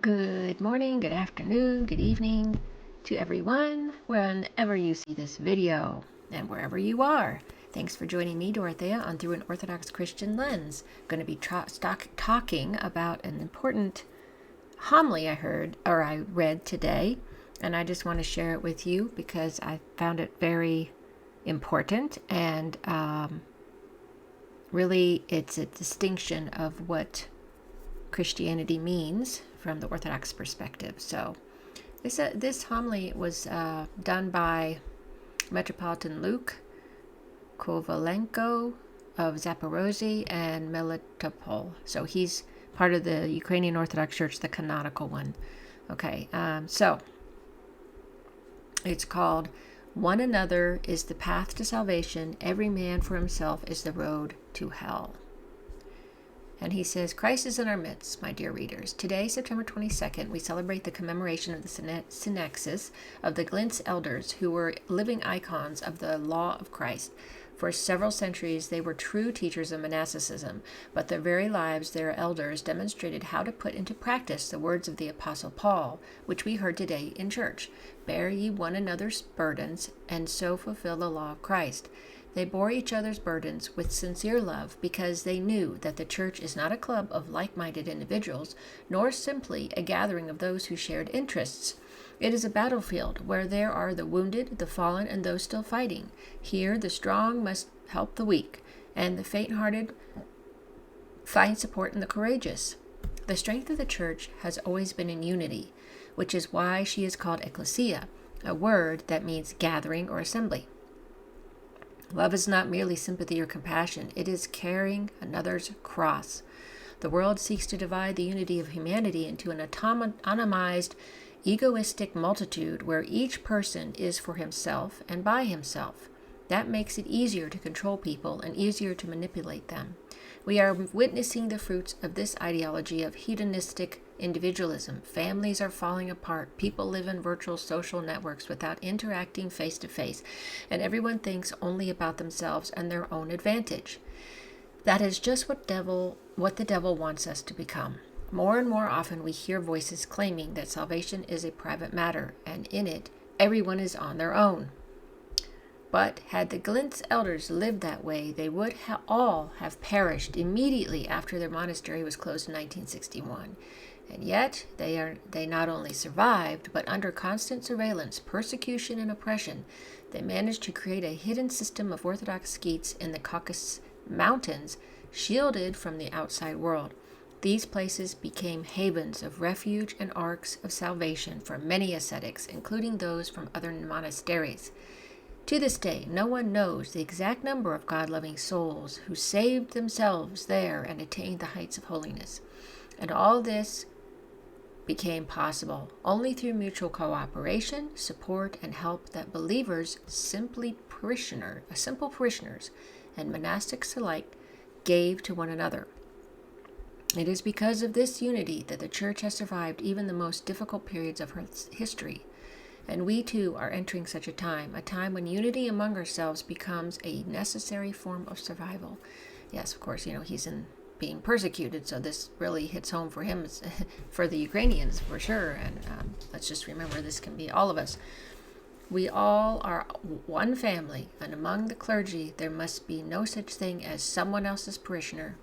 Good morning, good afternoon, good evening to everyone, whenever you see this video and wherever you are. Thanks for joining me, Dorothea, on Through an Orthodox Christian Lens. I'm going to be talking about an important homily I read today, and I just want to share it with you because I found it very important, and really it's a distinction of what Christianity means from the Orthodox perspective. So this homily was done by Metropolitan Luke Kovalenko of Zaporozhye and Melitopol. So he's part of the Ukrainian Orthodox Church, the canonical one. Okay, so it's called "One Another is the Path to Salvation. Every man for himself is the road to hell." And he says, Christ is in our midst, my dear readers. Today, September 22nd, we celebrate the commemoration of the synexis of the Glintz elders, who were living icons of the law of Christ. For several centuries, they were true teachers of monasticism, but their very lives, their elders, demonstrated how to put into practice the words of the Apostle Paul, which we heard today in church. Bear ye one another's burdens, and so fulfill the law of Christ. They bore each other's burdens with sincere love because they knew that the church is not a club of like-minded individuals, nor simply a gathering of those who shared interests. It is a battlefield where there are the wounded, the fallen, and those still fighting. Here, the strong must help the weak, and the faint-hearted find support in the courageous. The strength of the church has always been in unity, which is why she is called ecclesia, a word that means gathering or assembly. Love is not merely sympathy or compassion. It is carrying another's cross. The world seeks to divide the unity of humanity into an atomized, egoistic multitude where each person is for himself and by himself. That makes it easier to control people and easier to manipulate them. We are witnessing the fruits of this ideology of hedonistic individualism. Families are falling apart. People live in virtual social networks without interacting face to face, and everyone thinks only about themselves and their own advantage. That is just what the devil wants us to become. More and more often we hear voices claiming that salvation is a private matter, and in it, everyone is on their own. But had the Glintz elders lived that way, they would all have perished immediately after their monastery was closed in 1961. And yet, they not only survived, but under constant surveillance, persecution, and oppression, they managed to create a hidden system of Orthodox skeets in the Caucasus Mountains, shielded from the outside world. These places became havens of refuge and arks of salvation for many ascetics, including those from other monasteries. To this day, no one knows the exact number of God-loving souls who saved themselves there and attained the heights of holiness. And all this became possible only through mutual cooperation, support, and help that believers, simple parishioners, and monastics alike gave to one another. It is because of this unity that the Church has survived even the most difficult periods of her history. And we too are entering such a time when unity among ourselves becomes a necessary form of survival. Yes, of course, he's being persecuted, so this really hits home for him, for the Ukrainians, for sure. And let's just remember, this can be all of us. We all are one family, and among the clergy, there must be no such thing as someone else's parishioner.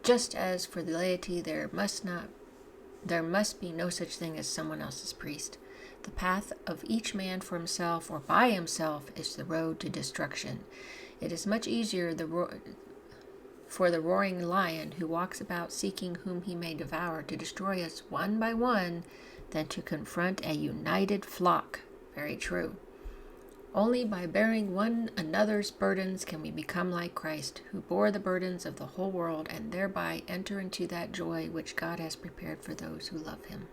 Just as for the laity, there must be no such thing as someone else's priest. The path of each man for himself or by himself is the road to destruction. It is much easier for the roaring lion who walks about seeking whom he may devour to destroy us one by one than to confront a united flock. Very true. Only by bearing one another's burdens can we become like Christ, who bore the burdens of the whole world and thereby enter into that joy which God has prepared for those who love him.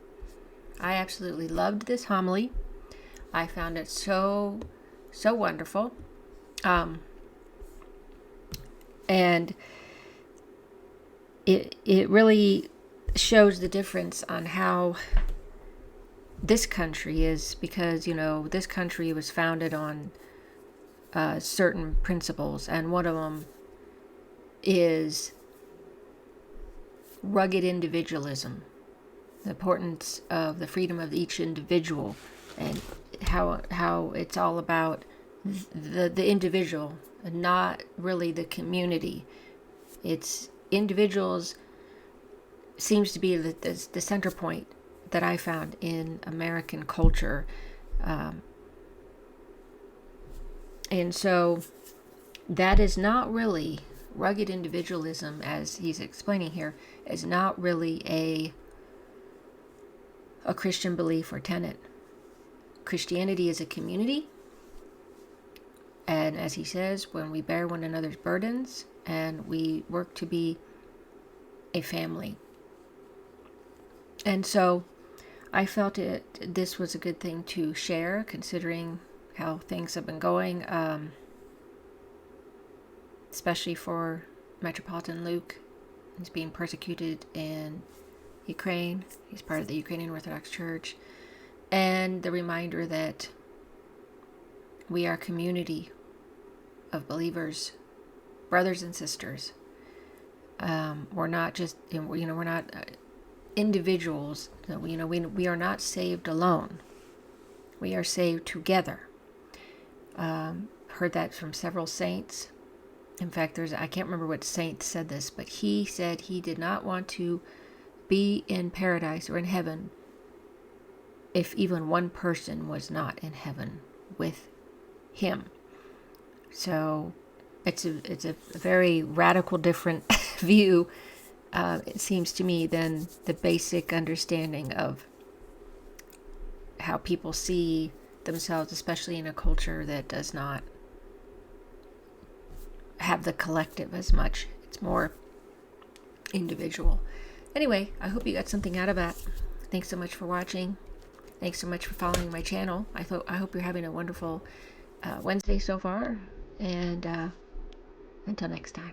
I absolutely loved this homily. I found it so wonderful. And it really shows the difference on how this country is, because, this country was founded on certain principles, and one of them is rugged individualism. the importance of the freedom of each individual, and how it's all about the individual and not really the community. It's individuals seems to be the center point that I found in American culture. And so that is not really rugged individualism, as he's explaining here, is not really a Christian belief or tenet. Christianity is a community, and as he says, when we bear one another's burdens and we work to be a family. And so I felt this was a good thing to share, considering how things have been going, especially for Metropolitan Luke. He's being persecuted in Ukraine. He's part of the Ukrainian Orthodox Church. And the reminder that we are a community of believers, brothers and sisters. We're not just, we're not individuals. We are not saved alone. We are saved together. Heard that from several saints. In fact, I can't remember what saint said this, but he said he did not want to be in paradise or in heaven if even one person was not in heaven with him. So it's a very radical different view, it seems to me, than the basic understanding of how people see themselves, especially in a culture that does not have the collective as much. It's more individual. Anyway, I hope you got something out of that. Thanks so much for watching. Thanks so much for following my channel. I hope you're having a wonderful Wednesday so far, and until next time.